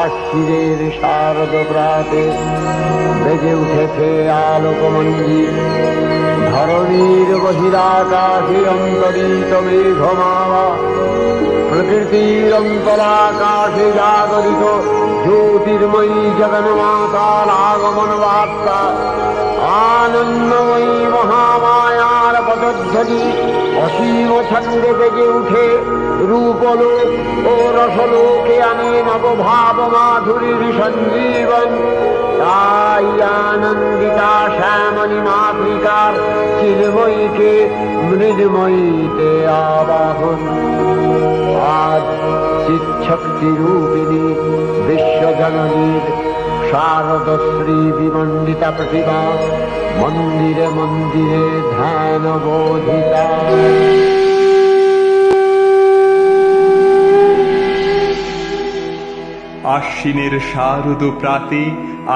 আশ্বিনের শারদ প্রাতে বেজে উঠেছে আলোকমঞ্জির। ধরণীর বহিরাকাশে অন্তরিত মেঘমালা, প্রকৃতির অন্তরাকাশে জাগরিত জ্যোতির্ময়ী জগন্মাতার আগমন বার্তা। আনন্দময়ী মহামায়ার পদধ্বনি অসীম ছন্দে বেজে উঠে রূপলোক ও রসলোকে আনে নবভাব মাধুরীর সঞ্জীবন। তাই আনন্দিতা শ্যামণী মাতৃকার চিন্ময়ীকে মৃন্ময়ীতে আবাহন। আজ চিৎশক্তি রূপিণী বিশ্বজননীর শারদশ্রী বিমণ্ডিতা প্রতিভা মন্দিরে মন্দিরে ধ্যান বোধিতা। আশ্বিনের শারদ প্রাতে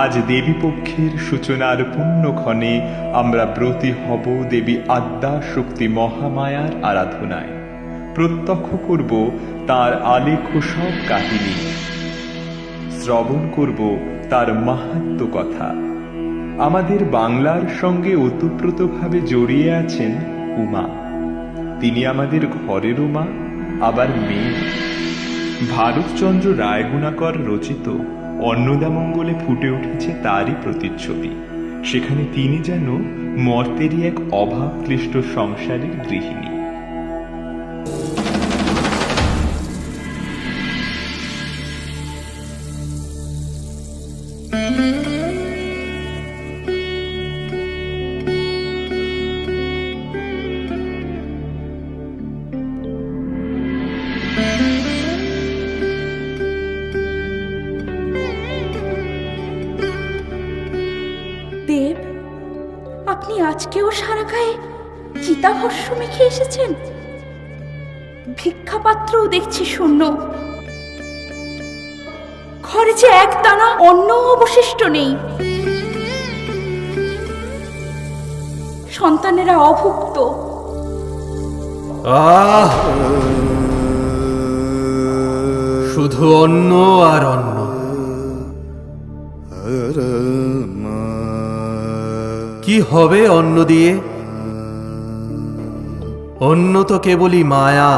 আজ দেবীপক্ষের সূচনার পুণ্যক্ষণে আমরা ব্রতী হব দেবী আদ্যা শক্তি মহামায়ার আরাধনায়। প্রত্যক্ষ করব তার আলেখ্য সব কাহিনী, শ্রবণ করব তার মাহাত্ম্য কথা। আমাদের বাংলার সঙ্গে ওতপ্রোতভাবে জড়িয়ে আছেন উমা। তিনি আমাদের ঘরেরও মা, আবার মেয়ে। ভারতচন্দ্র রায়গুণাকর রচিত অন্নদামঙ্গলে ফুটে উঠেছে তারই প্রতিচ্ছবি। সেখানে তিনি যেন মর্তেরই এক অভাব ক্লিষ্ট সংসারের গৃহিণী। দেব, আপনি আজকেও সারা গায়ে চিতাভস্য মেখে এসেছেন। ভিক্ষাপাত্রও দেখছি শূন্য। ঘরে যে এক দানা অন্ন অবশিষ্ট নেই। সন্তানেরা অভুক্ত। শুধু অন্ন আর অন্ন। কি হবে অন্ন দিয়ে? অন্ন তো কেবলই মায়া।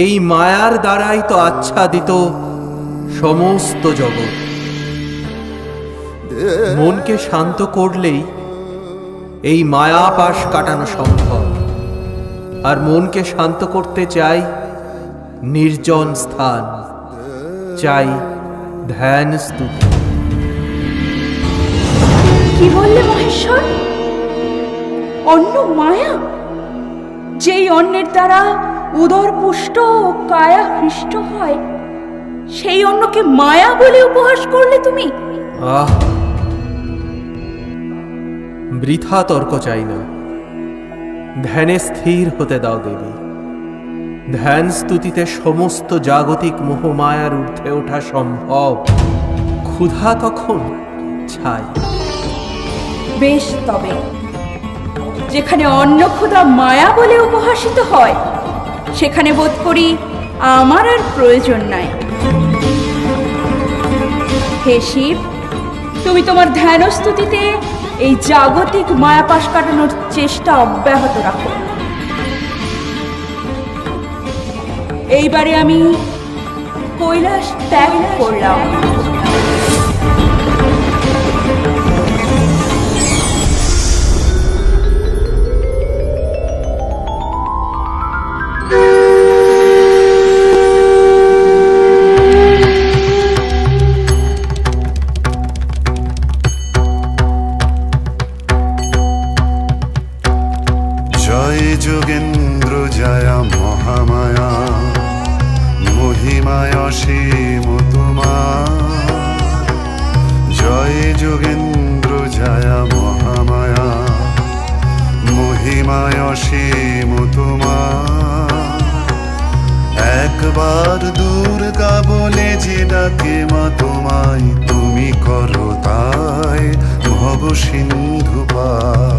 এই মায়ার দ্বারাই তো আচ্ছাদিত সমস্ত জগৎ। মনকে শান্ত করলেই এই মায়া পাশ কাটানো সম্ভব। আর মনকে শান্ত করতে চাই নির্জন স্থান, চাই ধ্যান স্তুতি। কি বললে মহেশ্বর? অন্ন মায়া? যেই অন্নের দ্বারা উদর পুষ্ট ও কায়া হৃষ্ট হয়, সেই অন্নকে মায়া বলে উপহাস করলে তুমি? বৃথা তর্ক চাই না। ধ্যানে স্থির হতে দাও দেবী। ধ্যান স্তুতিতে সমস্ত জাগতিক মোহমায়ার ঊর্ধ্বে ওঠা সম্ভব। ক্ষুধা তখন ছাই। বেশ, তবে যেখানে অন্ন ক্ষুধা মায়া বলে উপহাসিত হয়, সেখানে বোধ করি আমার আর প্রয়োজন নাই। হে শিব, তুমি তোমার ধ্যান স্তুতিতে এই জাগতিক মায়াপাশ কাটানোর চেষ্টা অব্যাহত রাখো। এইবারে আমি কৈলাস ত্যাগ করলাম। যোগেন্দ্র জয়া মহামায়া, মহিমায় অসীম তোমার। জয় যোগেন্দ্র জয়া মহামায়া, মহিমায় অসীম তোমার। একবার দুর্গা বলে যে ডাকে মা তোমায়, তুমি করো তাই ভব সিন্ধু পার।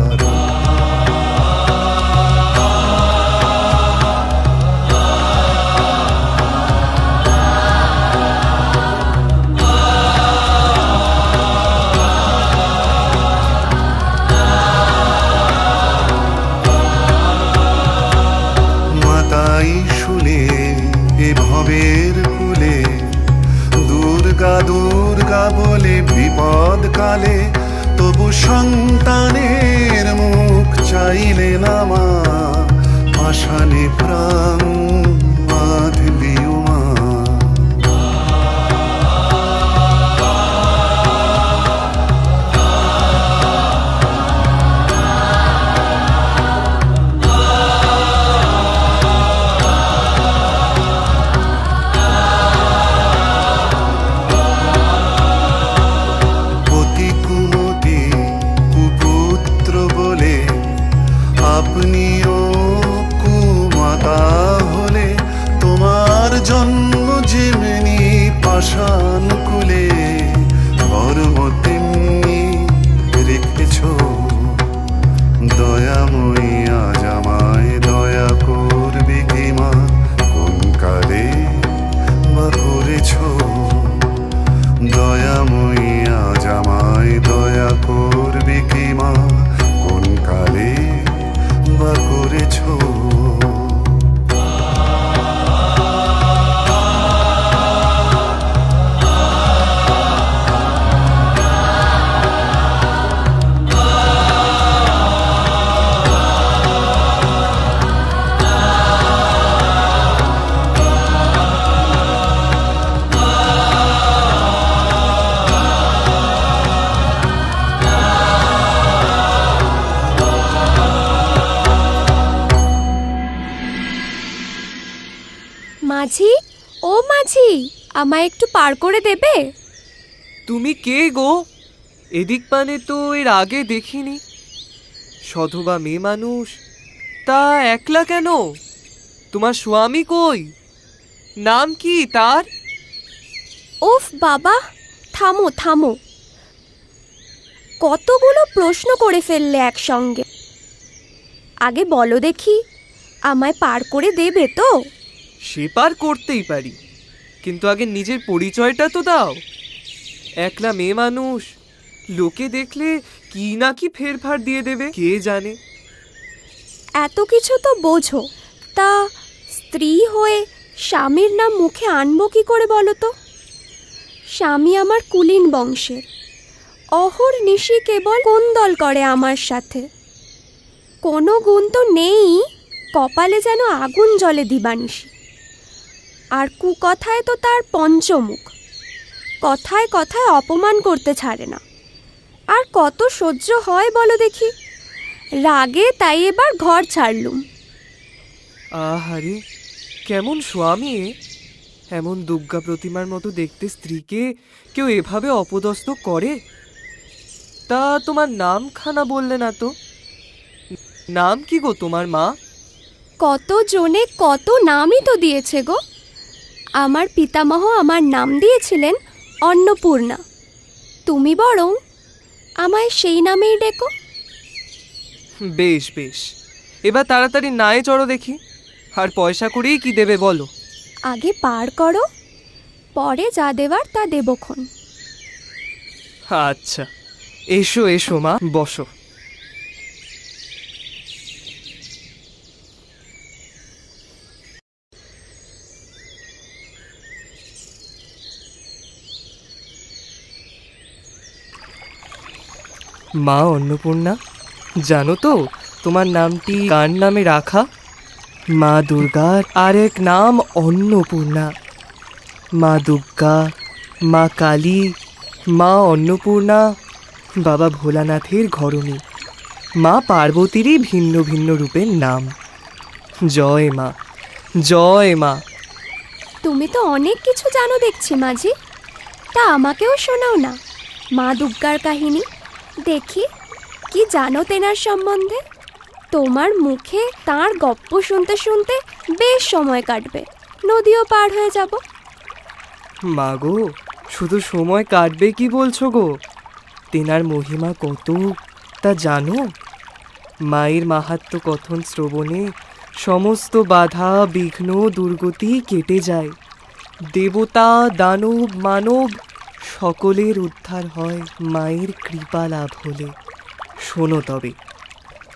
বিপদ কালে, তবু সন্তানের মুখ চাইলে না মা, পাষাণে প্রাণ বাঁধলিও মা। পতি কুমতি কুপুত্র বলে আপনিও কুমাতা হলে, তোমার জন্ম যেমনি পাষাণ কুলে, কর্ম তেমনি রেখেছ। দয়াময়ী আজ আমায় দয়া করবে কি মা, কোন কালে বা করেছ। দয়াময়ী আজ আমায় দয়া করবে কি মা, কোন কালে বা করেছ। মাঝি, ও মাঝি, আমায় একটু পার করে দেবে? তুমি কে গো? এদিক পানে তো এর আগে দেখিনি। সধবা মেয়ে মানুষ, তা একলা কেন? তোমার স্বামী কই? নাম কি তার? ওফ বাবা, থামো থামো, কতগুলো প্রশ্ন করে ফেললে একসঙ্গে। আগে বলো দেখি, আমায় পার করে দেবে তো? সে পার করতেই পারি, কিন্তু আগে নিজের পরিচয়টা তো দাও। একলা মেয়ে মানুষ, লোকে দেখলে কি না কি ফেরফার দিয়ে দেবে কে জানে। এত কিছু তো বোঝো, তা স্ত্রী হয়ে স্বামীর নাম মুখে আনবো কি করে বলো তো? স্বামী আমার কুলীন বংশের, অহর্নিশি কেবল কোন্দল করে আমার সাথে। কোনো গুণ তো নেই, কপালে যেন আগুন জ্বলে দিবানিশি। আর কুকথায় তো তার পঞ্চমুখ, কথায় কথায় অপমান করতে ছাড়ে না। আর কত সহ্য হয় বলো দেখি। রাগে তাই এবার ঘর ছাড়লুম। আহারে, কেমন স্বামী এ! এমন দুর্গা প্রতিমার মতো দেখতে স্ত্রীকে কেউ এভাবে অপদস্থ করে? তা তোমার নামখানা বললে না তো? নাম কি গো তোমার মা? কত জনে কত নামই তো দিয়েছে গো। আমার পিতামহ আমার নাম দিয়েছিলেন অন্নপূর্ণা। তুমি বরং আমায় সেই নামেই ডেকো। বেশ বেশ, এবার তাড়াতাড়ি নায়ে চড়ো দেখি। আর পয়সা করেই কি দেবে বলো? আগে পার করো, পরে যা দেবার তা দেবক্ষণ। আচ্ছা, এসো এসো মা, বসো। মা অন্নপূর্ণা, জানো তো তোমার নামটি কার নামে রাখা? মা দুর্গার আরেক নাম অন্নপূর্ণা। মা দুর্গা, মা কালী, মা অন্নপূর্ণা বাবা ভোলানাথের ঘরণী, মা পার্বতীরই ভিন্ন ভিন্ন রূপের নাম। জয় মা, জয় মা। তুমি তো অনেক কিছু জানো দেখছি মাঝি, তা আমাকেও শোনাও না মা দুর্গার কাহিনী। দেখি কি জানো তেনার সম্বন্ধে। তোমার মুখে তার গপ্প শুনতে শুনতে বেশ সময় কাটবে, নদীও পার হয়ে যাব। মা গো, শুধু সময় কাটবে কি বলছো গো? তেনার মহিমা কত তা জানো? মায়ের মাহাত্ম্য কথন শ্রবণে সমস্ত বাধা বিঘ্ন দুর্গতি কেটে যায়। দেবতা দানব মানব সকলের উদ্ধার হয় মায়ের কৃপা লাভ হলে। শোনো তবে,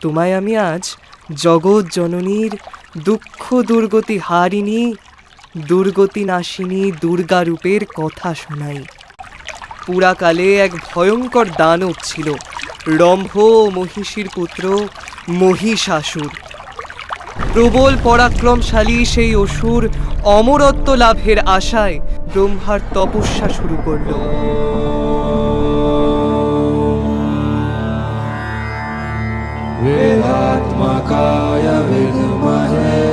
তোমায় আমি আজ জগৎ জননীর দুঃখ দুর্গতি হারিণী দুর্গতি নাশিনী দুর্গা রূপের কথা শোনাই। পুরাকালে এক ভয়ঙ্কর দানব ছিল, রম্ভ ও মহিষীর পুত্র মহিষাসুর। প্রবল পরাক্রমশালী সেই অসুর অমরত্ব লাভের আশায় ব্রহ্মার তপস্যা শুরু করল। वेदात्मकाय विद्महे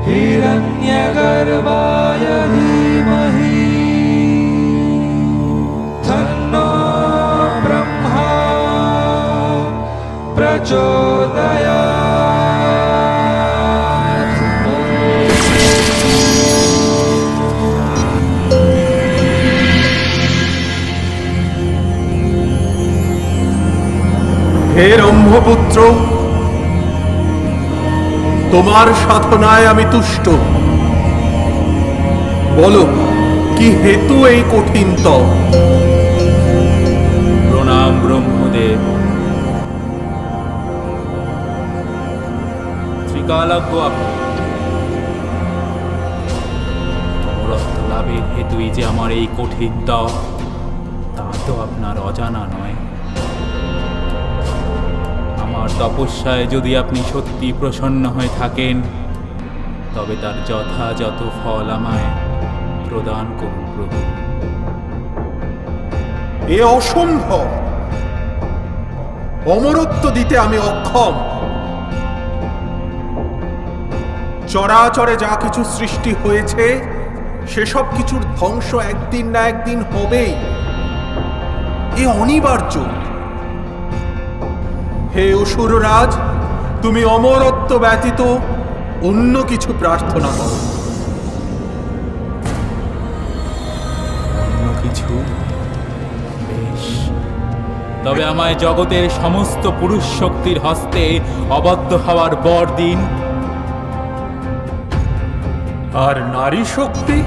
हिरण्यगर्भाय धीमहि तन्नो ब्रह्मा प्रचोदयात्। হে রম্ভপুত্র, তোমার সাধনায় আমি তুষ্ট। বলো, কি হেতু এই কঠিন তপ? প্রণাম ব্রহ্মদেব। ত্রিকালজ্ঞ আপনি। অমরত্ব লাভের হেতুই যে আমার এই কঠিন তপ, তা তো আপনার অজানা নয়। আমার তপস্যায় যদি আপনি সত্যি প্রসন্ন হয়ে থাকেন, তবে তার যথাযথ ফল আমায় প্রদান করুন প্রভু। এ অসম্ভব। অমরত্ব দিতে আমি অক্ষম। চরাচরে যা কিছু সৃষ্টি হয়েছে, সেসব কিছুর ধ্বংস একদিন না একদিন হবেই। এ অনিবার্য। হে অসুররাজ, তুমি অমরত্ব ব্যতীত অন্য কিছু প্রার্থনা করো। অন্য কিছু? বেশ, তবে আমায় জগতের সমস্ত পুরুষ শক্তির হস্তে অবদ্ধ হওয়ার বর দিন। আর নারী শক্তি?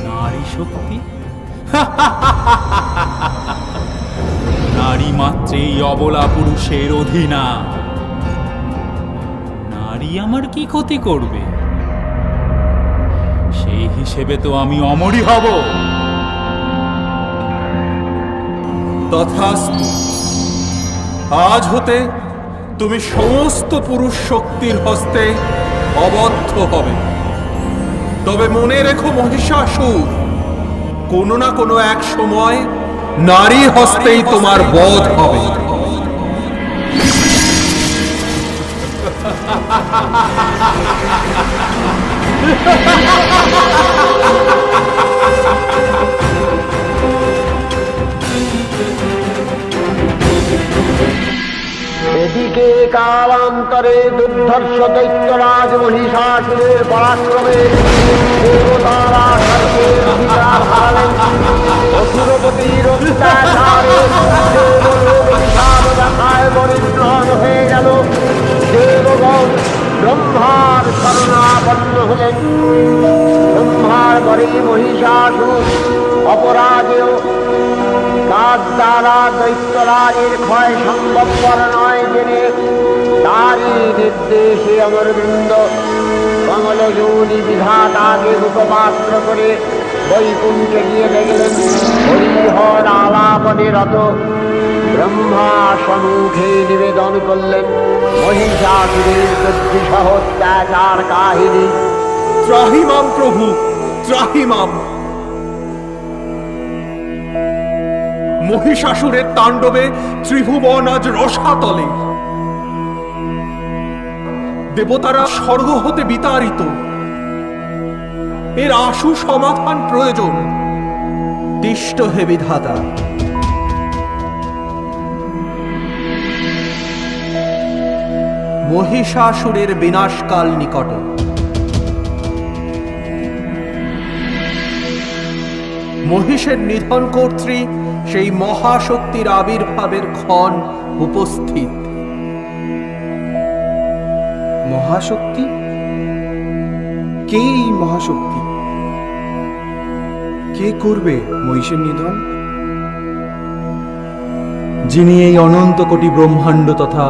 নারী শক্তি? নারী মাত্রেই অবলা পুরুষের অধীনা। নারী আমার কি ক্ষতি করবে? সেই হিসেবে তো আমি অমরই হব। তথাস্তু। আজ হতে তুমি সমস্ত পুরুষ শক্তির হস্তে অবদ্ধ হবে। তবে মনে রেখো মহিষাসুর, কোনো না কোনো এক সময় নারী হস্তেই তোমার বধ হবে। এদিকে কালান্তরে দুর্ধর্ষ দৈত্যরাজ মহিষাসুরের পরাক্রমে দেবতারা স্বর্গের অধিকার হারালেন। অসুরপতির অত্যাচারে দেবলোক বিষাদ দেখায় পরিণত হয়ে গেল। দেবগণ ব্রহ্মার শরণাপন্ন হলেন। ব্রহ্মার পরে মহিষাসুর অপরাজেয়। তার দ্বারা দৈত্যরাজের ক্ষয় সম্ভবপর নয় জেনে তারই নির্দেশে অমরবৃন্দ কমলযোনি বিধাতাকে মুখপাত্র করে বৈকুণ্ঠে গিয়ে দেখলেন হরিহর আলাপনে রত। ব্রহ্মা সম্মুখে নিবেদন করলেন মহিষাসুরের বুদ্ধিসহ অত্যাচার কাহিনী। ত্রাহিমাম প্রভু, ত্রাহিমাম। মহিষাসুরের তাণ্ডবে ত্রিভুবন আজ রসাতলে। দেবতারা স্বর্গ হতে বিতাড়িত। এর আশু সমাধান প্রয়োজন। তিষ্ট হে বিধাতা। মহিষাসুরের বিনাশকাল নিকটে। মহিষের নিধন কর্ত্রী সেই মহাশক্তির আবির্ভাবের ক্ষণ উপস্থিত। মহাশক্তি? কে এই মহাশক্তি? কে করবে মহিষের নিধন? যিনি এই অনন্ত কোটি ব্রহ্মাণ্ড তথা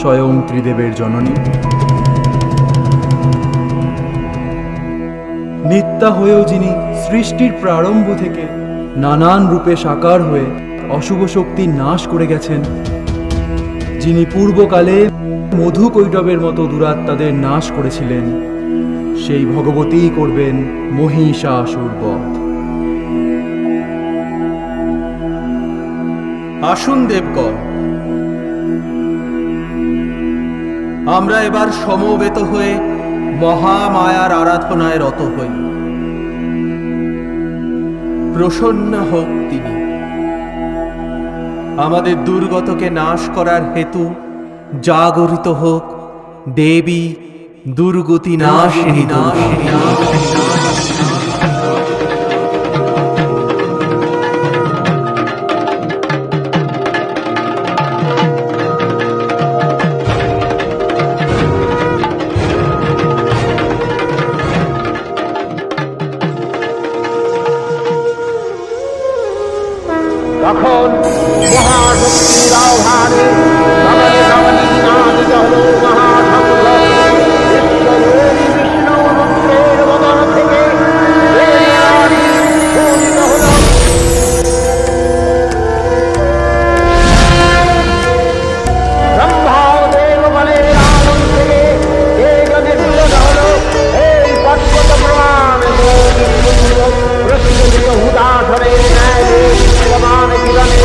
স্বয়ং ত্রিদেবের জননী। নিত্যা হয়েও যিনি সৃষ্টির প্রারম্ভ থেকে নানান রূপে সাকার হয়ে অশুভ শক্তির নাশ করে গেছেন, যিনি পূর্বকালে মধু কৈটবের মতো দুরাত্মাদের নাশ করেছিলেন, সেই ভগবতীই করবেন মহিষাসুর বধ। আসুন দেবগণ, আমরা এবার সমবেত হয়ে মহামায়ার আরাধনায় রত হই। প্রসন্ন হোক তিনি, আমাদের দুর্গতকে নাশ করার হেতু জাগরিত হোক দেবী দুর্গতি নাশিনী। তখন মহাশক্তির আহ্বানে নবনী নবনী নাদিত হল মহাশঙ্খ। বিশ্বজোড়ী বিষ্ণু রুদ্রের বদন থেকে দেবনারী স্ফুরিত হল। ব্রহ্মা ও দেবগণের আগুন থেকে তেজ নির্গত হল। এই পর্বত প্রমাণ প্রতিযোগিত হুদাসনের ন্যায় প্রমাণ কিরণে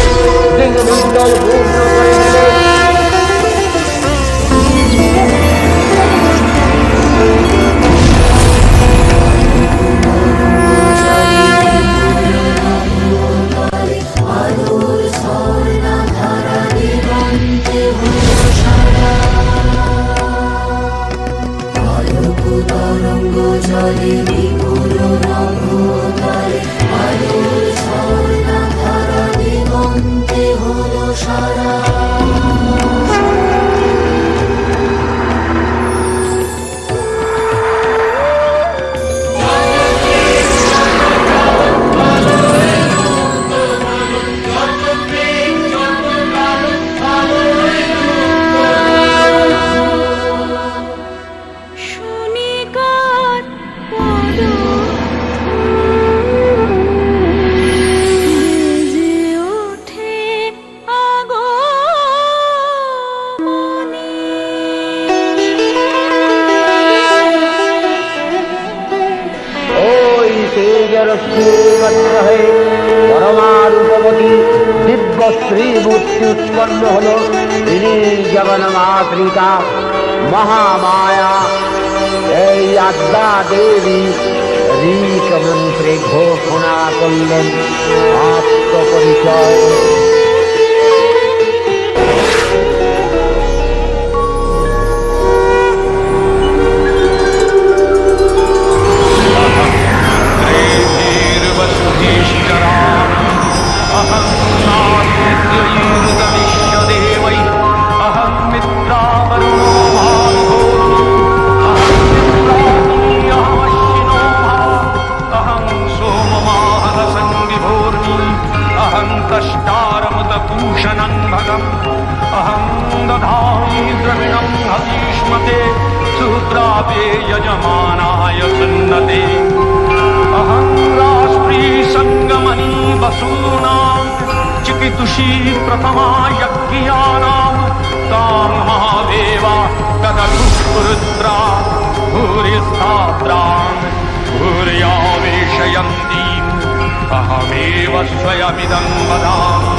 দিগমণ্ডল পূর্ণ করে দিলে। পরমারূপবতী দিব্য শ্রী মূর্তি উৎপন্ন হল। তিনি জগন্মাতৃকা মহামায়া। এই আদ্যা দেবী ঋক মন্ত্রে ঘোষণা করলেন আত্মপরিচয়। यजमानाय सन्नते अहं राष्ट्री संगमनी वसूनां चिकितुषी प्रथमा यज्ञानां तां महादेवा तदनुरुद्रा भूरिस्थात्रां भूर्यावेशयन्तीम् अहमेव स्वयमिदं वदामि।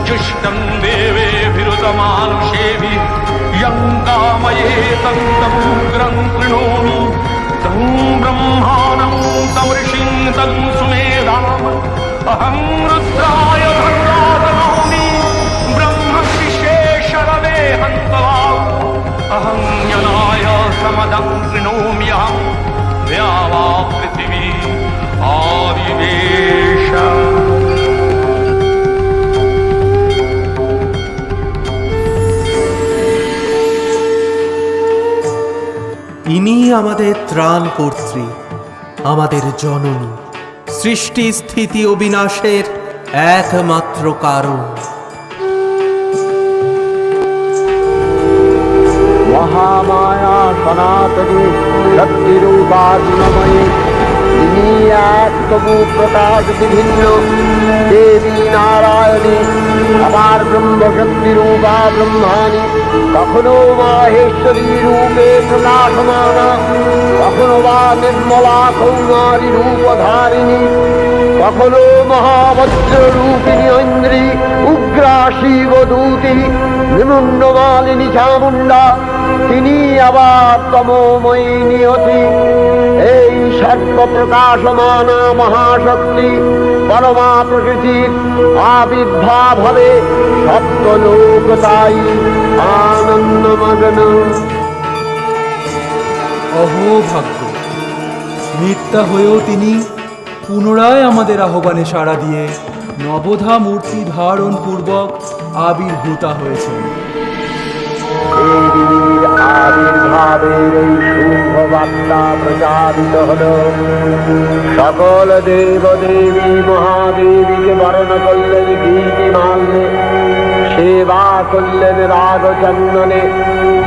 जुष्टं देवेभिरुतमानुषेभिः यं कामयेतं तमुग्रं कृणोमि। तं ब्रह्माणं तं ऋषिं तं सुमेधाम् अहं रुद्राय धर्मादनोमि। ब्रह्मविशेषरवे हन्तवाम् अहं यनाय समदं कृणोम्यहं। द्यावा पृथिवी आविवेश। ইনি আমাদের ত্রাণ কর্ত্রী, আমাদের জননী, সৃষ্টি স্থিতি ও বিনাশের একমাত্র কারণ। মহামায়া সনাতনী শক্তিরূপাত্মময়ী তিনি এক তবু প্রকাশ বিভিন্ন দেবী নারায়ণী, আবার ব্রহ্মশক্তি রূপা ব্রহ্মাণী, কখনো মাহেশ্বরী রূপে প্রকাশমানা, কখনো বা নির্মলা কৌমারী রূপধারিণী, কখনো মহাবজ্র রূপিণী ঐন্দ্রী, উগ্রা শিবদূতি, নিমুন্নমালিনী চামুণ্ডা, তিনি আবার তমোময়ী নিয়তি। এই সর্বপ্রকাশমানা মহাশক্তি পরমা প্রকৃতির আবির্ভাব হবে সপ্তলোক তাই আনন্দমগ্ন। অহোভাগ্য, মিথ্যা হয়েও তিনি পুনরায় আমাদের আহ্বানে সাড়া দিয়ে নবধা মূর্তি ধারণ পূর্বক আবির্ভূতা হয়েছেন। দেবীর আবির্ভাবের এই শুভ বার্তা প্রচারিত হল। সকল দেব দেবী মহাদেবীকে বরণ করলেন গীতি মাল্যে, সেবা করলেন রাগ চন্দনে।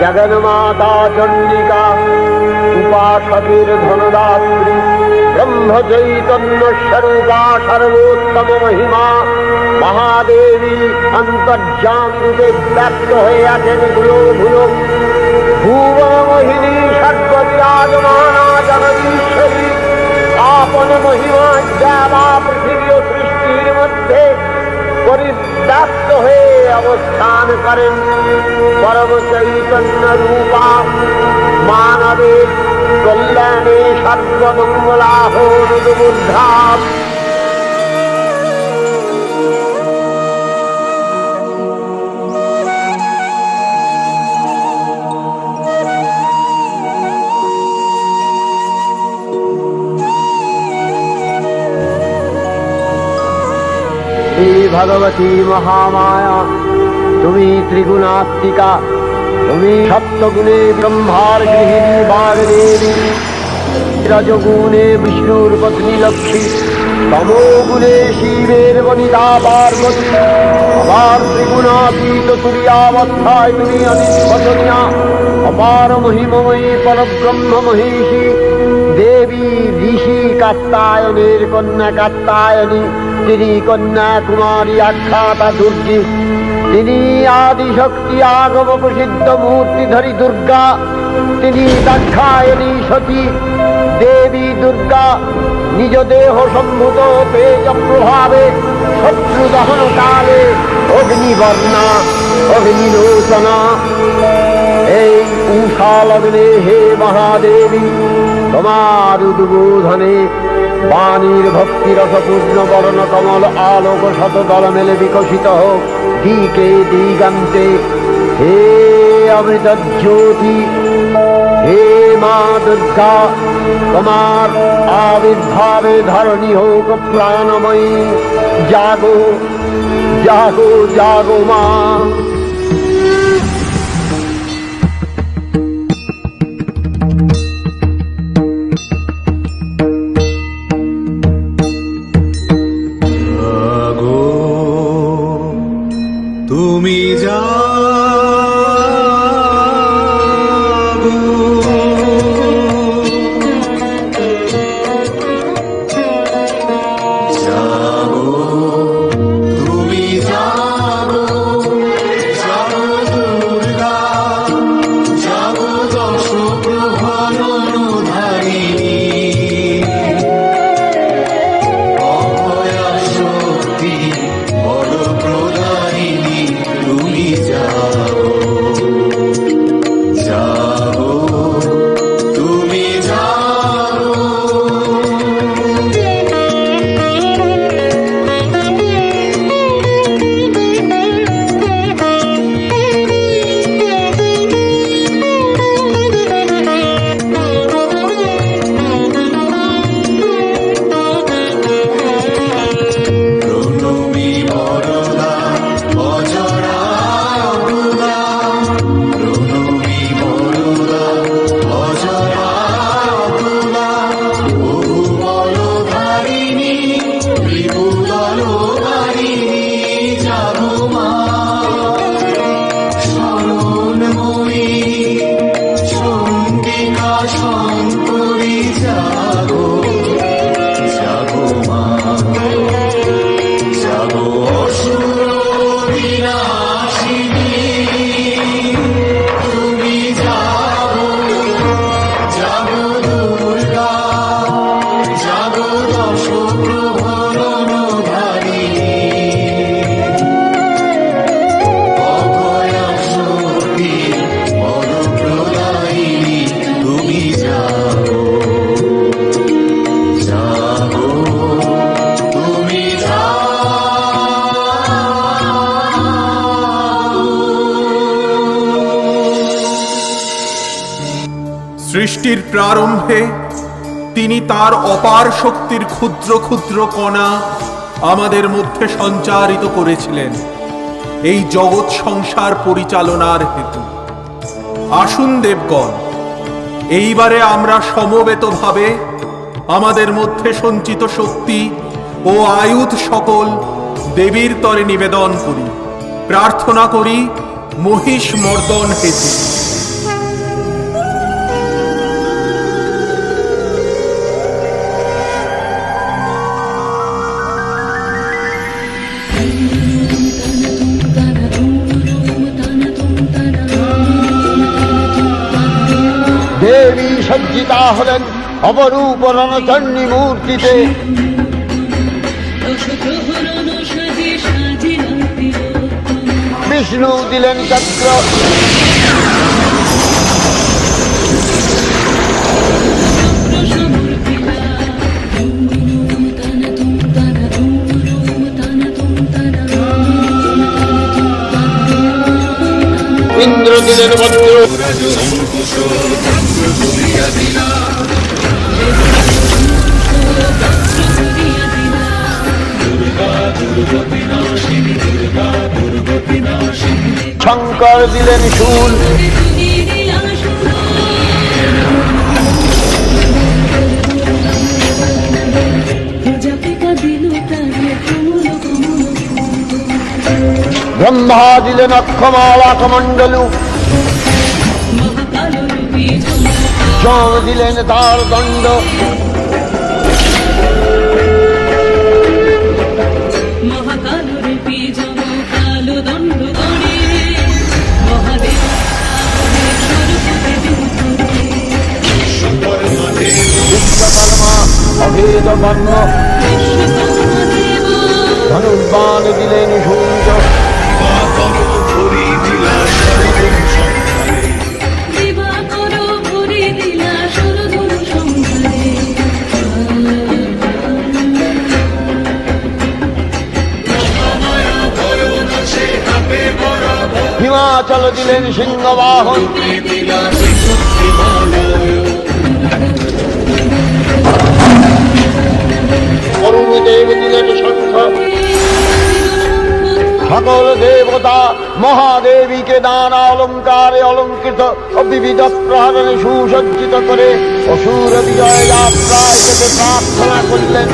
জগন্মাতা চণ্ডিকা উপাসকের ধনদাত্রী, ব্রহ্ম চৈতন্য স্বরূপা সর্বোত্তম মহিমা মহাদেবী অন্তর্যাম রূপে ব্যক্ত হয়ে আছেন ভুলো ভুলো। ভুবন মোহিনী সর্ববিরাজমানা জগদীশ্বরী আপন মহিমা দেবা পৃথিবী ও সৃষ্টির মধ্যে পরিব্যাপ্ত হয়ে অবস্থান করেন। পরম চৈতন্য রূপা মানবের কল্যাণে সর্বমঙ্গলাহ বুদ্ধা। ভগবতী মহামায়া, তুমি ত্রিগুণাত্মিকা, তুমি সপ্তগুণে ব্রহ্মার গৃহিণী বাগদেবী, রজগুণে বিষ্ণুর পত্নী লক্ষ্মী, তমোগুণে শিবের বনিতা পার্বতী, আবার ত্রিগুণাতীত তুরীয়াবস্থায় তুমি অনির্বচনীয়া অপার মহিমময়ী পরব্রহ্ম মহিষী দেবী ঋষি কাত্যায়নের কন্যা কাত্যায়নী। তিনি কন্যা কুমারী আখ্যাতা দুর্গী, তিনি আদিশক্তি আগম প্রসিদ্ধ মূর্তিধরী দুর্গা। তিনি দাক্ষায়ণী সতী দেবী দুর্গা, নিজ দেহ সম্ভূত তেজ প্রভাবে শত্রু দহন কালে অগ্নিবর্ণা অগ্নিলোচনা। এই উষা লগ্নে হে মহাদেবী, তোমার উদ্বোধনে বাণীর ভক্তি রসপূর্ণ বর্ণ কমল আলোক শতদল মেলে বিকশিত হোক দিকে দিগন্তে। হে অমৃত জ্যোতি, হে মা দুর্গা, তোমার আবির্ভাবে ধরণী হোক প্রাণময়ী। জাগো জাগো জাগো মা। তুমি জাগো, জাগো, তুমি জাগো, জাগো দুর্গা, জাগো দশ প্রহরণধারিণী, অভয়া শক্তি বড় প্রদায়িনী। তুমি জাগো, জাগো, তুমি জাগো। প্রণমী বরদা অজরা অবুদা, প্রণমী বরদা অজরা অবুদা, বহু বলধারিণী বিপুদলধারিণী। জাগো মা শরণময়ী চণ্ডিকা শঙ্করী, জাগো সৃষ্টির প্রারম্ভে তিনি তার অপার শক্তির ক্ষুদ্র ক্ষুদ্র কণা আমাদের মধ্যে সঞ্চারিত করেছিলেন এই জগৎ সংসার পরিচালনার হেতু। আসুন দেবগণ, এইবারে আমরা সমবেতভাবে আমাদের মধ্যে সঞ্চিত শক্তি ও আয়ুধ সকল দেবীর তরে নিবেদন করি, প্রার্থনা করি মহিষ মর্দন হেতু। দেবী সজ্জিতা হলেন অপরূপ রণচণ্ডী মূর্তিতে। বিষ্ণু দিলেন চক্র, ইন্দ্র দিলেন বজ্র, শঙ্কর দিলেন শূল, ব্রহ্মা দিলেন অক্ষমালা কমণ্ডলু, যম দিলেন তার দণ্ড, বিশ্বকর্মা অভেদ বর্ণ, ধনুর্বাণ দিলেন সূর্য, হিমাচল দিলেন সিংহবাহন, অরুণদেব দিলেন শঙ্খ, সকল দেবতা মহাদেবীকে নানা অলঙ্কারে অলঙ্কৃত ও বিবিধ প্রহরণে সুসজ্জিত করে অসুর বিজয় যাত্রায় যেতে প্রার্থনা করলেন।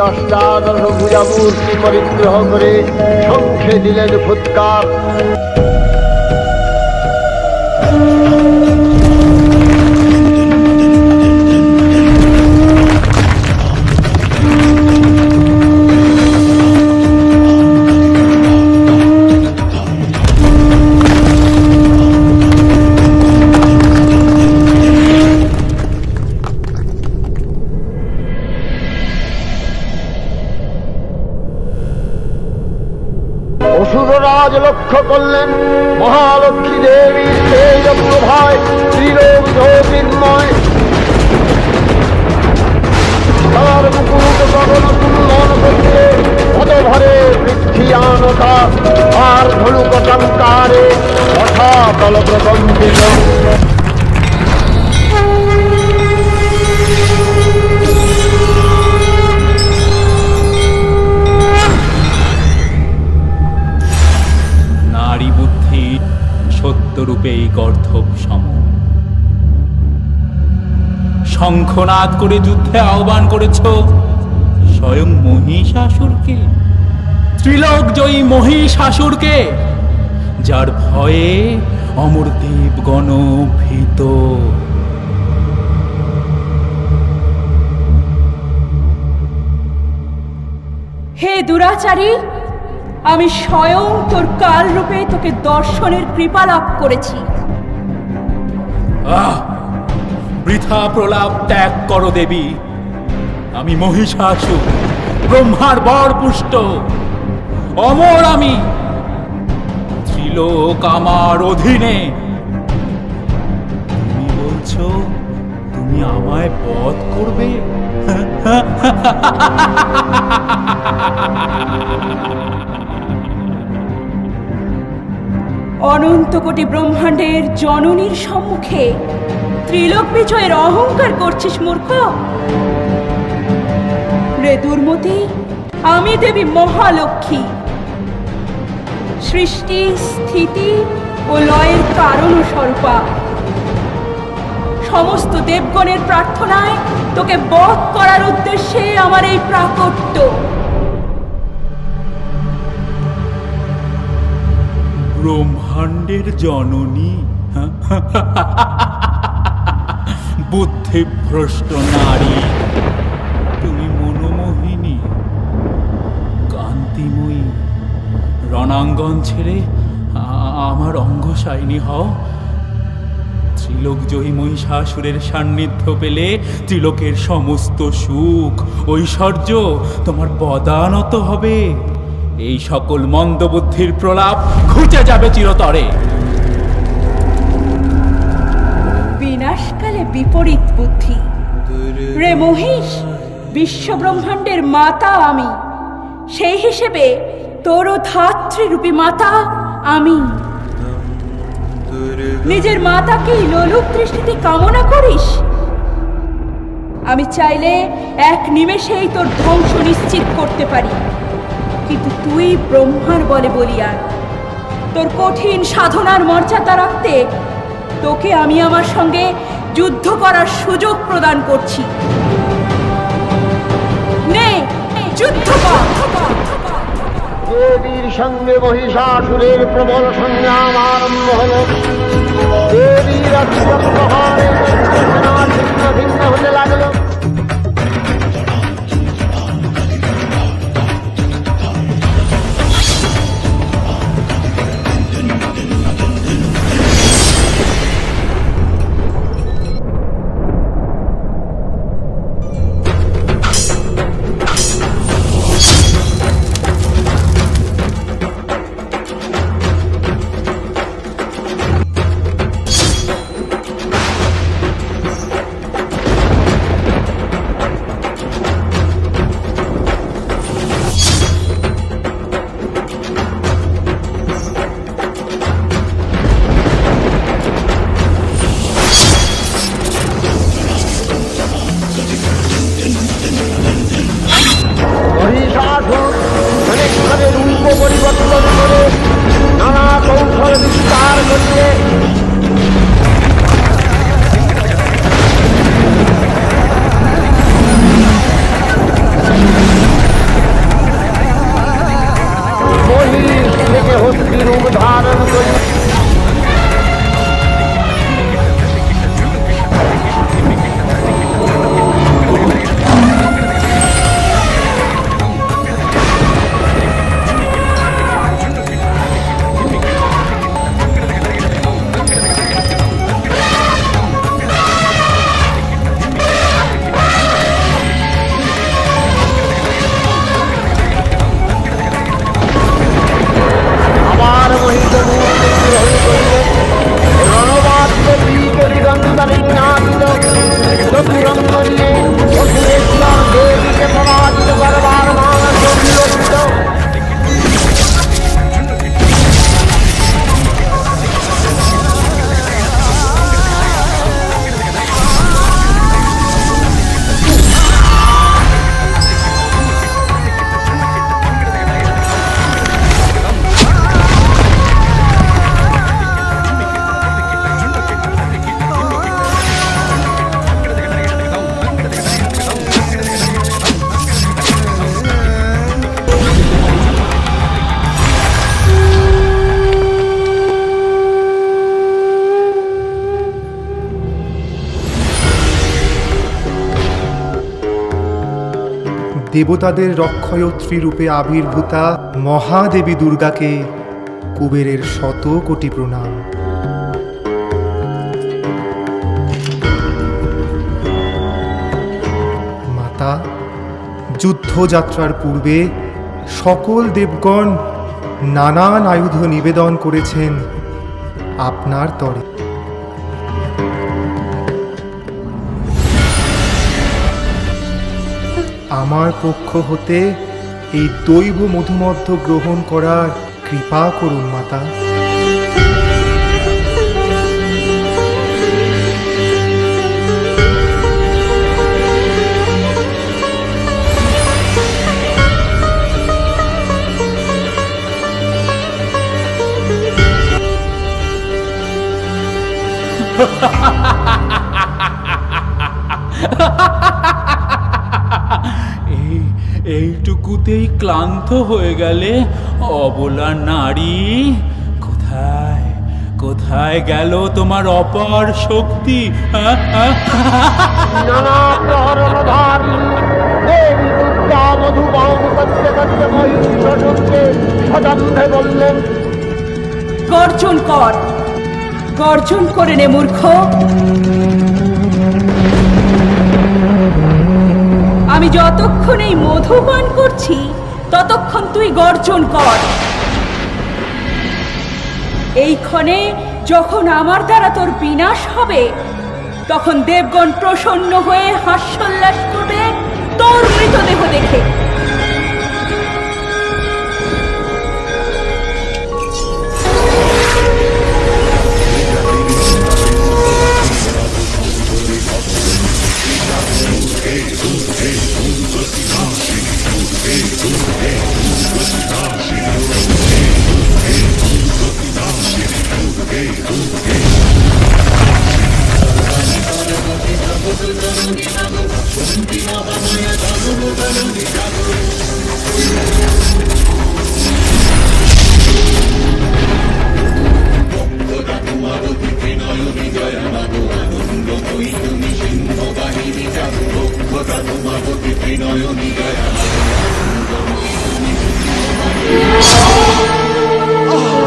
অষ্টাদশ ভুজামূর্তি পরিগ্রহ করে শঙ্খে দিলেন ফুৎকার। অসুররাজ লক্ষ্য করলেন মহালক্ষ্মী দেবীর তেজ প্রভায় ত্রিলোক জ্যোতির্ময়, তার মুকুট গগন কুন্দন করতে পদভরে পৃথ্বীয়ানতা আর ধনুক টঙ্কারে রসাতল প্রকম্পিত। নারী বুদ্ধির সত্যরূপেই গর্ধব সম। শঙ্খনাদ করে যুদ্ধে আহ্বান করেছ স্বয়ং মহিষাসুরকে, ত্রিলোক জয়ী মহিষাসুরকে, যার ভয়ে অমর দেবগণ ভীত। হে দুরাচারী, আমি স্বয়ং তোর কাল রূপে তোকে দর্শনের কৃপা লাভ করেছি। বৃথা প্রলাপ ত্যাগ করো দেবী। আমি মহিষাসুর, ব্রহ্মার বর পুষ্ট, অমর আমি, ত্রিলোক আমার অধীনে। তুমি বলছো তুমি আমায় বধ করবে? অনন্ত কোটি ব্রহ্মাণ্ডের জননীর সম্মুখে ত্রিলোক বিজয়ের অহংকার করছিস মূর্খ। রে দুর্মতি, আমি দেবী মহালক্ষ্মী, সৃষ্টি স্থিতি ও লয়ের কারণ স্বরূপা। সমস্ত দেবগণের প্রার্থনায় তোকে বধ করার উদ্দেশ্যে আমার এই প্রাকট্য। ব্রহ্মাণ্ডের জননী, বুদ্ধিভ্রষ্ট নারী, তুমি মনোমোহিনী, কান্তিময়ী। রণাঙ্গন ছেড়ে আমার অঙ্গসায়িনী হও। ত্রিলোক জয়ী মহিষাসুরের সান্নিধ্য পেলে ত্রিলোকের সমস্ত সুখ ঐশ্বর্য তোমার পদানত হবে। এই সকল মন্দবুদ্ধির প্রলাপ ঘুচে যাবে চিরতরে। বিনাশকালে বিপরীত বুদ্ধি। রে মহিষ, বিশ্বব্রহ্মাণ্ডের মাতা আমি, সেই হিসেবে তোরও ধাত্রীরূপী মাতা আমি। নিজের মাতাকেই লোলুপ দৃষ্টিতে কামনা করিস? আমি চাইলে এক নিমেষেই তোর ধ্বংস নিশ্চিত করতে পারি, কিন্তু তুই ব্রহ্মার বলে বলিয়ান। তোর কঠিন সাধনার মর্যাদা রাখতে তোকে আমি আমার সঙ্গে যুদ্ধ করার সুযোগ প্রদান করছি। নে, যুদ্ধ কর। দেবীর সঙ্গে মহিষাসুরের প্রবল সংগ্রাম আরম্ভ হল। দেবীর প্রহারে ছিন্ন ভিন্ন হতে লাগলো। দেবতাদের রক্ষয়ত্রী রূপে আবির্ভূতা মহাদেবী দুর্গাকে কুবেরের 100 কোটি প্রণাম। মাতা, যুদ্ধযাত্রার পূর্বে সকল দেবগণ নানান আয়ুধ নিবেদন করেছেন আপনার তরে। আমার পক্ষ হতে এই দৈব মধুমধ্য গ্রহণ করার কৃপা করুন মাতা। এইটুকুতেই ক্লান্ত হয়ে গেলে অবলা নারী? কোথায় কোথায় গেল তোমার অপার শক্তি? নানা প্রহরণধারী দেবী দুর্গা মধুবান করতে করতে মহিষাসুরকে সদম্ভে বললেন, গর্জন কর, গর্জন করে নে মূর্খ। আমি যতক্ষণ এই মধু পান করছি ততক্ষণ তুই গর্জন কর। এই ক্ষণে যখন আমার দ্বারা তোর বিনাশ হবে তখন দেবগণ প্রসন্ন হয়ে হাস্যোল্লাস করবে তোর মৃতদেহ দেখে।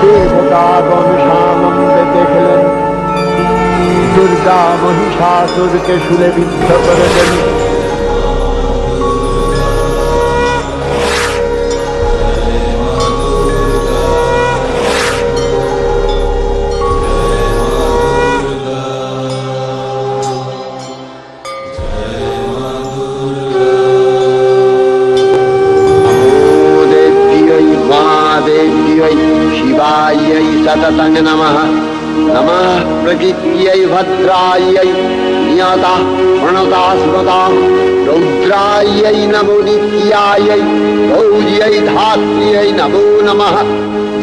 দেবতাগণ সানন্দে দেখলেন দুর্গা মহিষাসুরকে শুলে বিদ্ধ করে দেন। शिवायै सततं नमः। नमः प्रकृत्यै भद्रायै नियता प्रणता स्मृता रौद्रायै नमो नित्यायै गौर्यै धात्र्यै नमो नमः।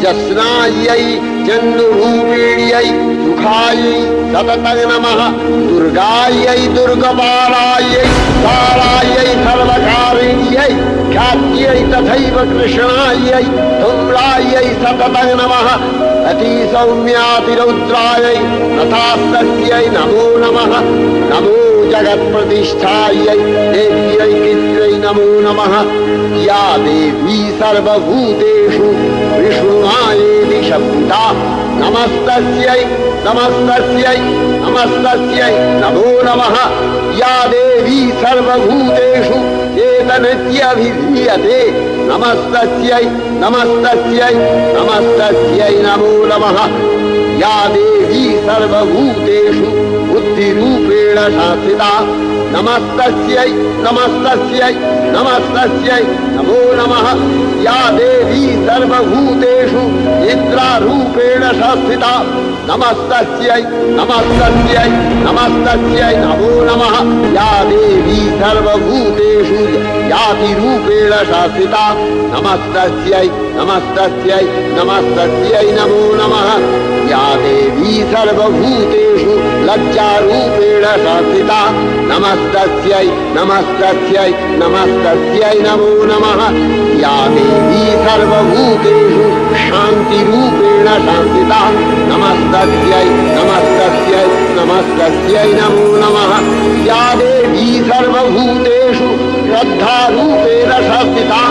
जस्नायै जन्नुरूपिण्यै सुखायै सततं नमः। दुर्गायै दुर्गपालायै तारायै सर्वकारिण्यै ख्यात्यै तथैव कृष्णायै धूम्रायै सततं नमः। अतिसौम्यातिरौद्रायै तथास्तस्यै नमो नमः। नमो जगत्प्रतिष्ठायै देव्यै कृत्यै नमो नमः। या देवी सर्वभूतेषु विष्णुमायेति शब्दा नमस्तस्यै नमस्तस्यै नमस्तस्यै नमो नमः। या देवी सर्वभूतेषु चेतनत्यभिधीयते नमस्तस्यै नमस्तस्यै नमस्तस्यै नमो नमः। या देवी सर्वभूतेषु बुद्धिरूपेण संस्थिता नमस्तस्यै नमस्तस्यै नमस्तस्यै नमो नमः। या देवी सर्वभूतेषु निद्रारूपेण संस्थिता नमस्तस्यै नमस्तस्यै नमस्तस्यै नमो नमः। या देवी सर्वभूतेषु जातिरूपेण संस्थिता नमस्तस्यै नमस्तस्यै नमस्तस्यै नमो नमः। या देवी सर्वभूतेषु लज्जारूपेण संस्थिता नमस्तस्यै नमस्तस्यै नमस्तस्यै नमो नमः। या देवी सर्वभूतेषु शान्तिरूपेण संस्थिता नमस्तस्यै नमस्तस्यै नमस्तस्यै नमो नमः। या देवी सर्वभूतेषु श्रद्धारूपेण शास्त्रिता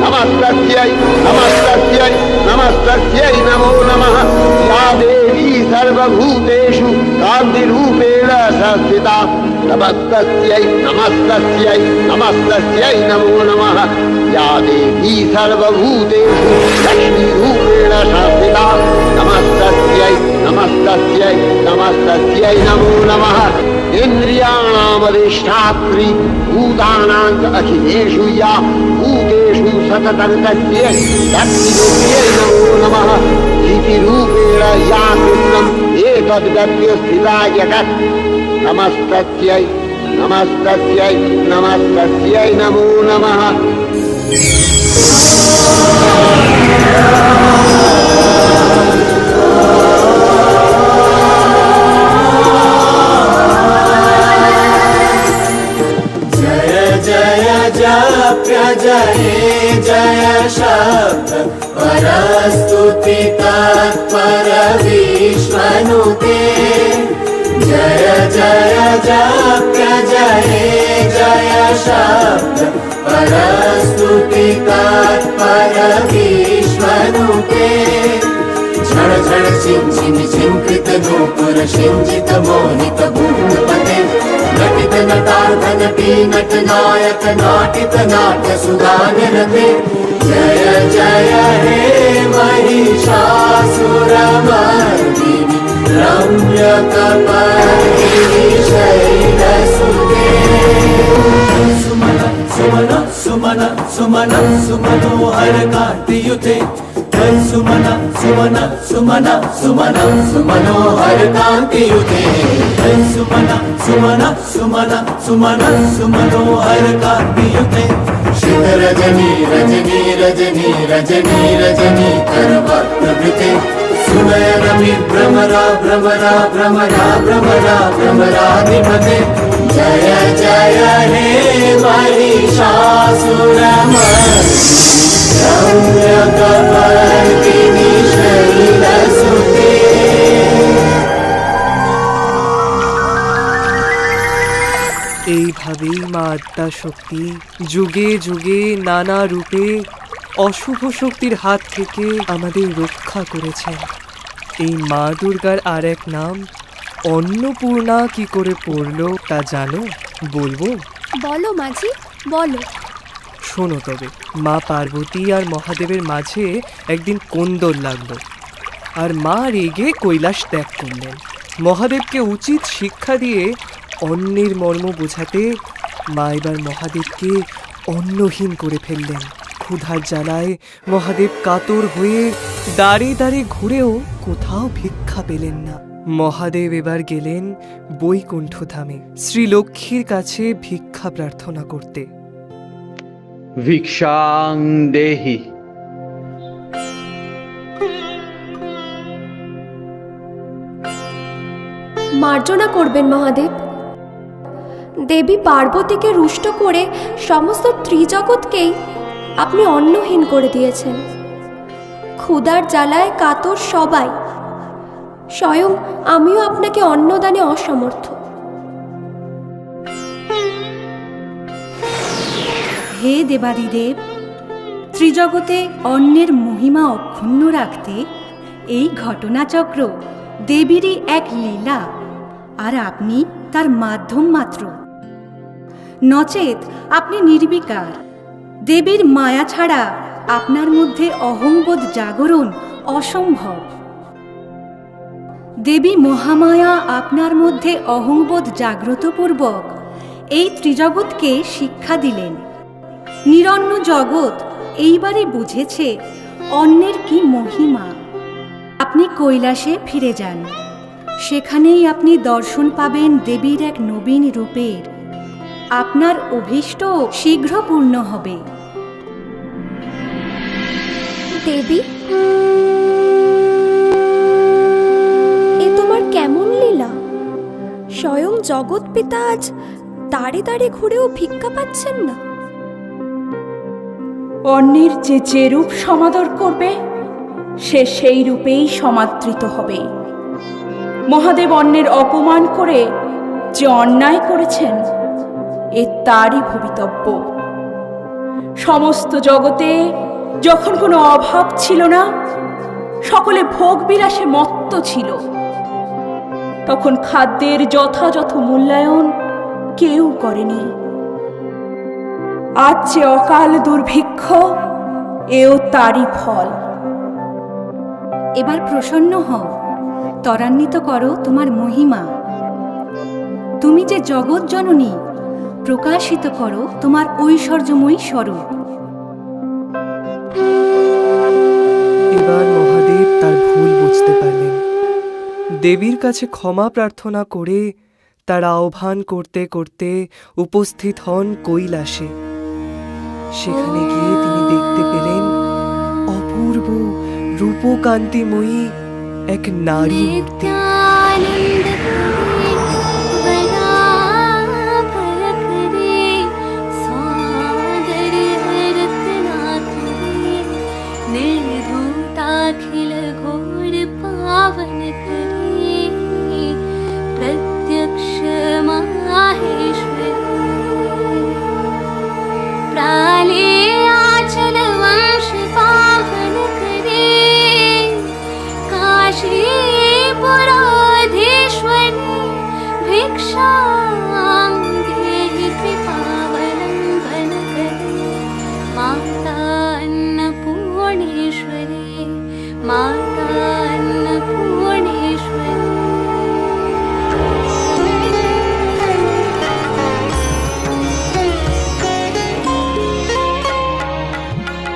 नमस्तस्यै नमस्तस्यै नमस्तस्यै नमो नमः या देवी सर्वभूतेषु कान्तिरूपेण संस्थिता नमस्तस्यै नमस्तस्यै नमस्तस्यै नमो नमः या देवी सर्वभूतेषु लक्ष्मीरूपेण संस्थिता नमस्तस्यै नमस्तस्यै नमस्तस्यै नमो नमः इन्द्रियाणामधिष्ठात्री भूतानां च अखिलेषु या भूतेषु सततं तस्यै शक्तिरूप्यै नमो नमः इतिरूपेण या कृष्णम् एतद्गत्य स्थिता जगत् नमस्तस्यै नमस्तस्यै नमस्तस्यै नमो नमः जय जय शब्द परस्तुति तत्पर विश्वनुते जय जय जप्य जय जय शब्द परस्तुति तत्पर विश्वनुते झड़ झड़ छिन छिन छिंकृत नूपुर शिंजित मोहित भूतपते नटित नटार्थ नटी नट नायक नाटित नाट्य सुधानिरते जय जय हे महिषासुरमर्दिनि रम्यकपर्दिनि शैलसुते सुमन सुमन सुमन सुमन सुमनोहर कान्तियुते सुमन सुमन सुमन सुमन सुमनोहर कान्तियुते सुमन सुमन सुमन सुमन सुमनोहर कान्तियुते शीत रजनी रजनी रजनी रजनी रजनी करवक्त्रभृते सुनयनमि भ्रमरा भ्रमरा भ्रमरा भ्रमरा भ्रमराधिपते जय जय हे महिषासुरमर्दिनि शैलसुते এইভাবেই মা আদ্যা শক্তি যুগে যুগে নানা রূপে অশুভ শক্তির হাত থেকে আমাদের রক্ষা করেছেন। এই মা দুর্গার আর এক নাম অন্নপূর্ণা কি করে পড়লো তা জানো? বলবো? বলো মাঝি বলো। শোনো তবে, মা পার্বতী আর মহাদেবের মাঝে একদিন কোন্দল লাগলো, আর মা রেগে কৈলাস ত্যাগ করলেন। মহাদেবকে উচিত শিক্ষা দিয়ে অন্নের মর্ম বোঝাতে মা এবার মহাদেবকে অন্নহীন করে ফেললেন। ক্ষুধার জ্বালায় মহাদেব কাতর হয়ে দাঁড়ে দাঁড়ে ঘুরেও কোথাও ভিক্ষা পেলেন না। মহাদেব এবার গেলেন বৈকুণ্ঠ ধামে শ্রীলক্ষ্মীর কাছে ভিক্ষা প্রার্থনা করতে। ভিক্ষাং দেহি। মার্জনা করবেন মহাদেব। দেবী পার্বতীকে রুষ্ট করে সমস্ত ত্রিজগৎকেই আপনি অন্নহীন করে দিয়েছেন। ক্ষুধার জ্বালায় কাতর সবাই, স্বয়ং আমিও আপনাকে অন্নদানে অসমর্থ। হে দেবাদিদেব, ত্রিজগতে অন্নের মহিমা অক্ষুণ্ণ রাখতে এই ঘটনাচক্র দেবীরই এক লীলা, আর আপনি তার মাধ্যম মাত্র। নচেত আপনি নির্বিকার। দেবীর মায়া ছাড়া আপনার মধ্যে অহংবোধ জাগরণ অসম্ভব। দেবী মহামায়া আপনার মধ্যে অহংবোধ জাগ্রতপূর্বক এই ত্রিজগৎকে শিক্ষা দিলেন। নিরন্ন জগৎ এইবারে বুঝেছে অন্নের কি মহিমা। আপনি কৈলাসে ফিরে যান, সেখানেই আপনি দর্শন পাবেন দেবীর এক নবীন রূপের। আপনার অভীষ্ট শীঘ্র পূর্ণ হবে। দেবী, এ তোমার কেমন লীলা? স্বয়ং জগৎ পিতা আজ দাঁড়ে দাঁড়ে ঘুরেও ভিক্ষা পাচ্ছেন না। অন্যের যে যে রূপ সমাদর করবে সে সেই রূপেই সমাদৃত হবে। মহাদেব অন্যের অপমান করে যে অন্যায় করেছেন এ তারই ভবিতব্য। সমস্ত জগতে যখন কোনো অভাব ছিল না, সকলে ভোগ বিলাসে মত্ত ছিল, তখন খাদ্যের যথাযথ মূল্যায়ন কেউ করেনি। আজ যে অকাল দুর্ভিক্ষ, এও তারই ফল। এবার প্রসন্ন হও, ত্বরান্বিত করো তোমার মহিমা। তুমি যে জগৎ জননী, প্রকাশিত করো তোমার ঐশ্বর্যময়ী স্বরূপ। এবার মহাদেব তার ভুল বুঝতে পারলেন। দেবীর কাছে ক্ষমা প্রার্থনা করে তার আহ্বান করতে করতে উপস্থিত হন কৈলাসে। সেখানে গিয়ে তিনি দেখতে পেলেন অপূর্ব রূপকান্তিময়ী এক নারী মূর্তি।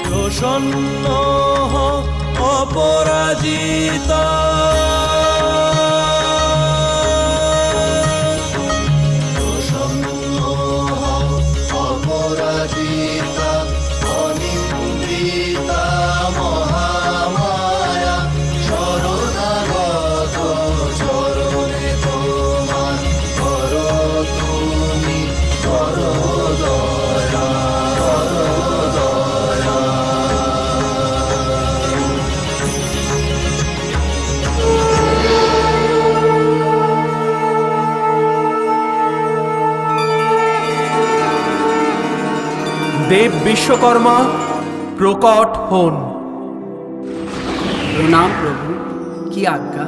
প্রসন্ন অপরাজিতা দেব বিশ্বকর্মা প্রকট হন। প্রণাম প্রভু, কি আজ্ঞা?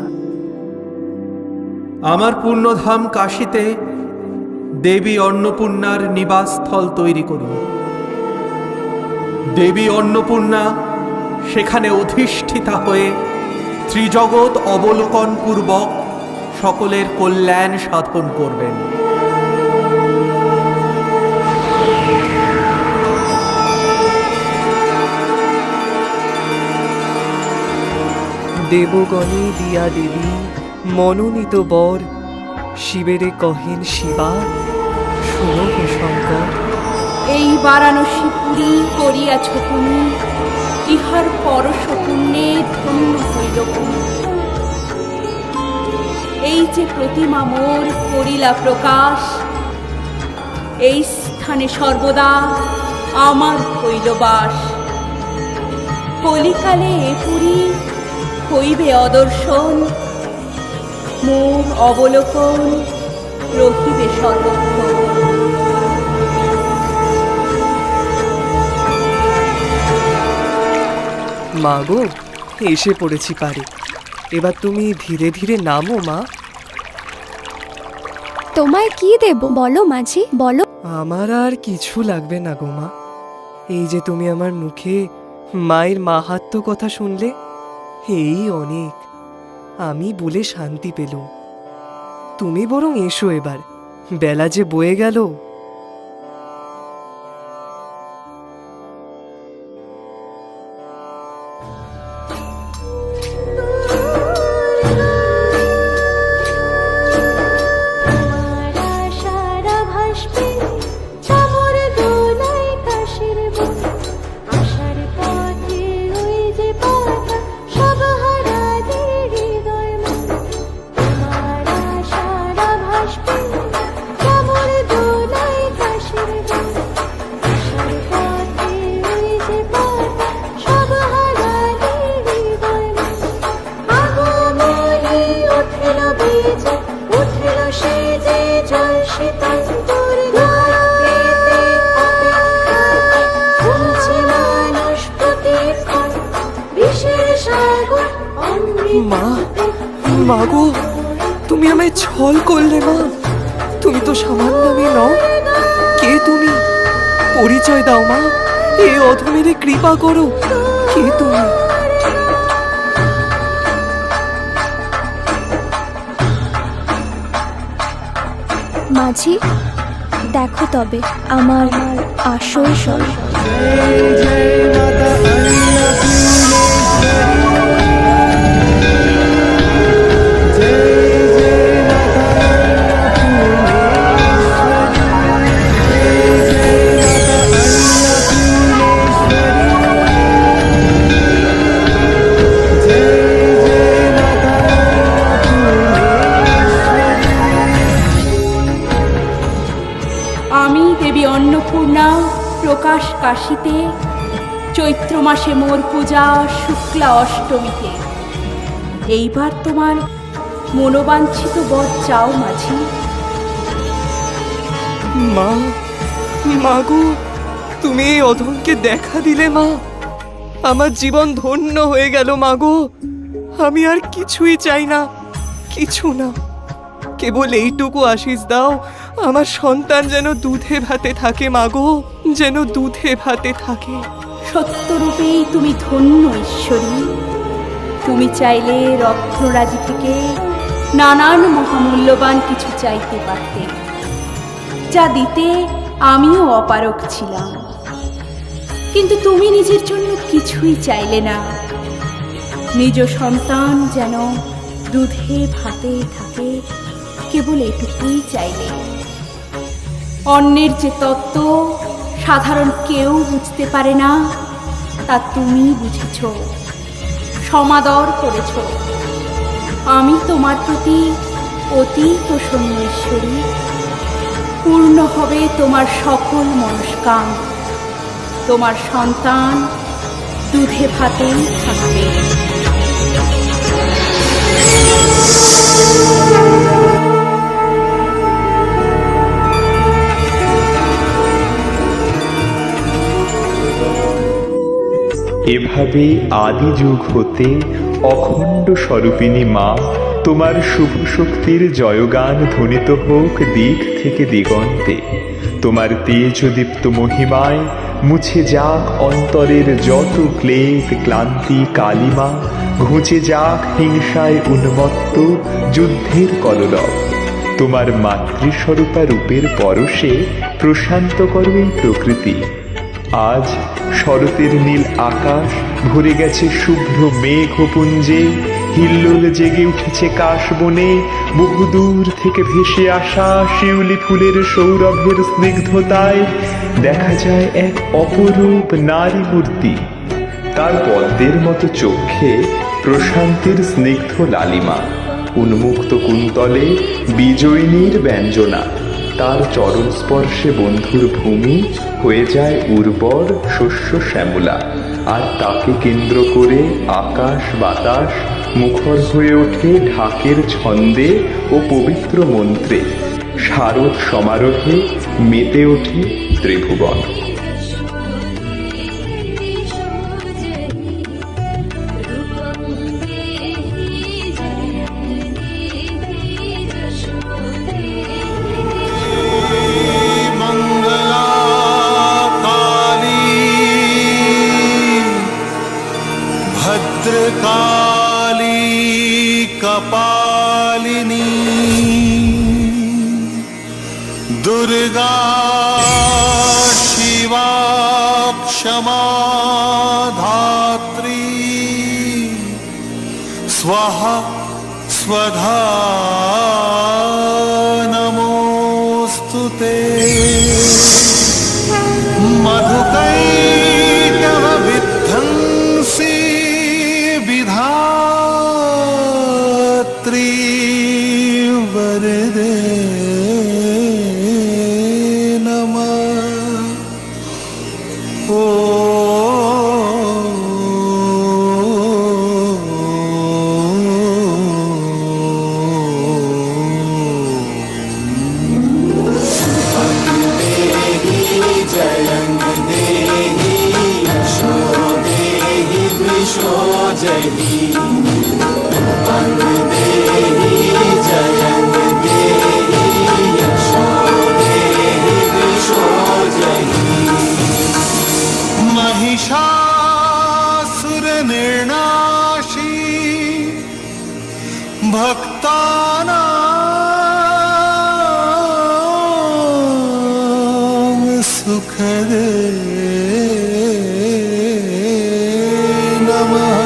আমার পুণ্যধাম কাশীতে দেবী অন্নপূর্ণার নিবাসস্থল তৈরি করুন। দেবী অন্নপূর্ণা সেখানে অধিষ্ঠিতা হয়ে ত্রিজগৎ অবলোকন পূর্বক সকলের কল্যাণ সাধন করবেন। দেবগণে দিয়া দেবী মনোনীত বর, শিবেরে কহেন শিবা, শুনো হে শঙ্কর। এই বারাণসী পুরী করিয়াছ তুমি, ইহার পরশ পুণ্যে ধন্য হইল তুমি। এই যে প্রতিমা মোর করিলা প্রকাশ, এই স্থানে সর্বদা আমার হইল বাস। কলিকালে এ পুরী হইবে অদর্শন, মোর অবলোকন রহিবে সর্বক্ষণ। মাগো, এসে পড়েছি পারে। এবার তুমি ধীরে ধীরে নামো মা। তোমায় কি দেব বলো মাঝি, বলো। আমার আর কিছু লাগবে না গো মা। এই যে তুমি আমার মুখে মায়ের মাহাত্ম্য কথা শুনলে, এই অনেক। আমি বলে শান্তি পেলুম। তুমি বরং এসো এবার, বেলা যে বয়ে গেল। মা গো, তুমি আমায় ছল করলে মা। তুমি তো সামান্য মেয়ে নও। কে তুমি? পরিচয় দাও মা, এ অধমেরে কৃপা করো। কে তুমি? মাঝি, দেখো তবে আমার আসল স্বরূপ। আমি দেবী অন্নপূর্ণা প্রকাশ কাশীতে চৈত্র মাসে মোর পূজা শুক্লা অষ্টমীতে। এইবার তোমার মনোবাঞ্ছিত বর চাও মাঝি। মা, মা গো, তুমি এই অধমকে দেখা দিলে মা। আমার জীবন ধন্য হয়ে গেল মা গো। আমি আর কিছুই চাই না, কিছু না। কেবল এইটুকু আশীষ দাও, আমার সন্তান যেন দুধে ভাতে থাকে মা গো, যেন দুধে ভাতে থাকে। সত্যরূপেই তুমি ধন্য ঈশ্বরী। তুমি চাইলে রত্নরাজি থেকে নানান মহামূল্যবান কিছু চাইতে পারতে, যা দিতে আমিও অপারগ ছিলাম। কিন্তু তুমি নিজের জন্য কিছুই চাইলে না। নিজ সন্তান যেন দুধে ভাতে থাকে, কেবল এটুকুই চাইলে। অন্যের যে তত্ত্ব সাধারণ কেউ বুঝতে পারে না, তা তুমি বুঝেছ, সমাদর করেছ। আমি তোমার প্রতি অতি প্রসন্ন ঈশ্বরী। পূর্ণ হবে তোমার সকল মনস্কাম। তোমার সন্তান দুধে ভাতেই থাকবে। এভাবে আদি যুগ হতে অখণ্ড স্বরূপিণী মা, তোমার শুভ শক্তির জয়গান ধ্বনিত হোক দিক থেকে দিগন্তে। তোমার তেজদীপ্ত মহিমায় মুছে যাক অন্তরের যত ক্লেদ ক্লান্তি কালিমা, ঘুচে যাক হিংসায় উন্মত্ত যুদ্ধের কলরব। তোমার মাতৃস্বরূপা রূপের পরশে প্রশান্ত করো এই প্রকৃতি। আজ শরতের নীল আকাশ ভরে গেছে শুভ্র মেঘপুঞ্জে, হিল্লোল জেগে উঠেছে কাশবনে, বহুদূর থেকে ভেসে আসা শিউলি ফুলের সৌরভের স্নিগ্ধতায় দেখা যায় এক অপরূপ নারী মূর্তি। তার পদ্মের মতো চক্ষে প্রশান্তির স্নিগ্ধ লালিমা, উন্মুক্ত কুন্তলে বিজয়িনীর ব্যঞ্জনা। তার চরণ স্পর্শে বন্ধুর ভূমি হয়ে যায় উর্বর শস্য শ্যামলা, আর তাকে কেন্দ্র করে আকাশ বাতাস মুখর হয়ে ওঠে ঢাকের ছন্দে ও পবিত্র মন্ত্রে। শারদ সমারোহে মেতে ওঠে ত্রিভুবন। भद्रकाली कपालिनी दुर्गा शिवा क्षमा धात्री स्वाहा स्वधा नमोस्तुते। मधुकैटभ विध्वंसी विधात्री वरदे नमः। ओ संतानां सुखदे नमः।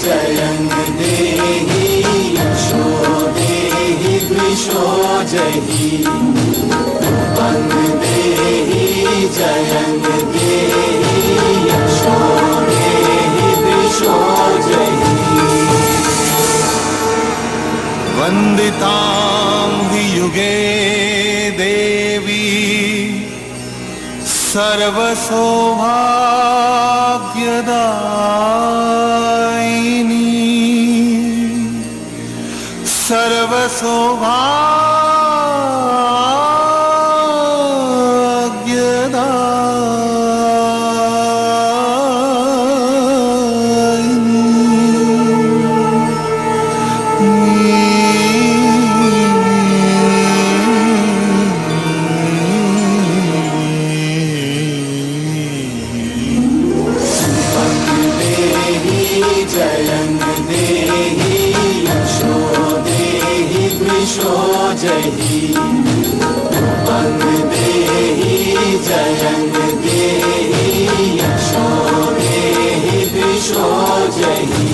जयं देहि यशो देहि द्विषो जहि वंद देहि जयं देहि यशो देहि द्विषो जहि। वन्दितां हि युगे देवी सर्वसौभाग्यदायिनी जयं देहि यशो देहि द्विषो जहि वंद देहि जयं देहि यशो देहि द्विषो जहि।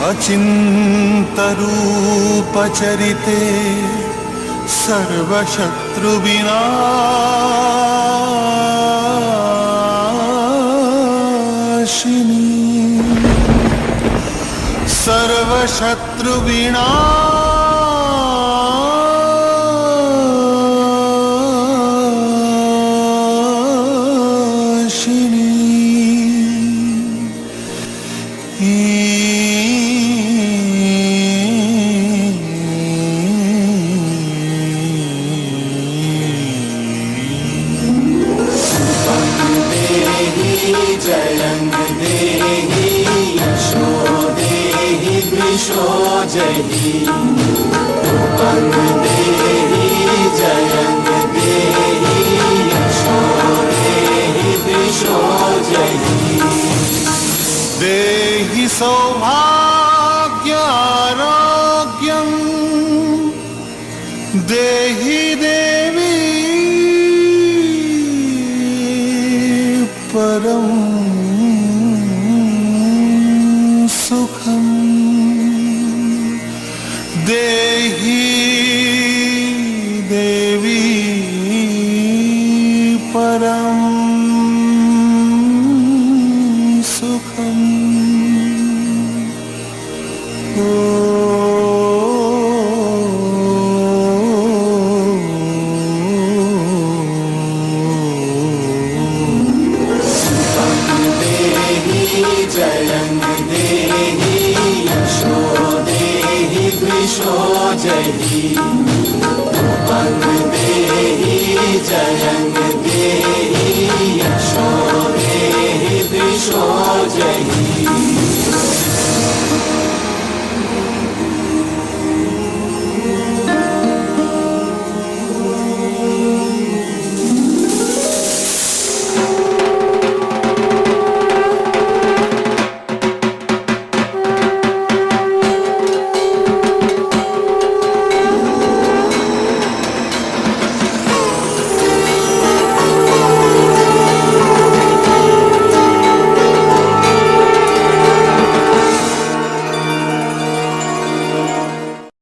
अचिन्तरूपचरिते सर्वशत्रुविनाशिनी सर्वशत्रुविनाशिनी जयं देहि यशो देहि द्विषो जहि वंद देहि जयं देहि यशो देहि द्विषो जहि। देहि सौभाग्यारोग्यं देहि देवी परं सुखं देहि देवी परं सुखं। जयं देहि यशो देहि द्विषो जहि वंद देहि जयं देहि यशो देहि द्विषो जहि।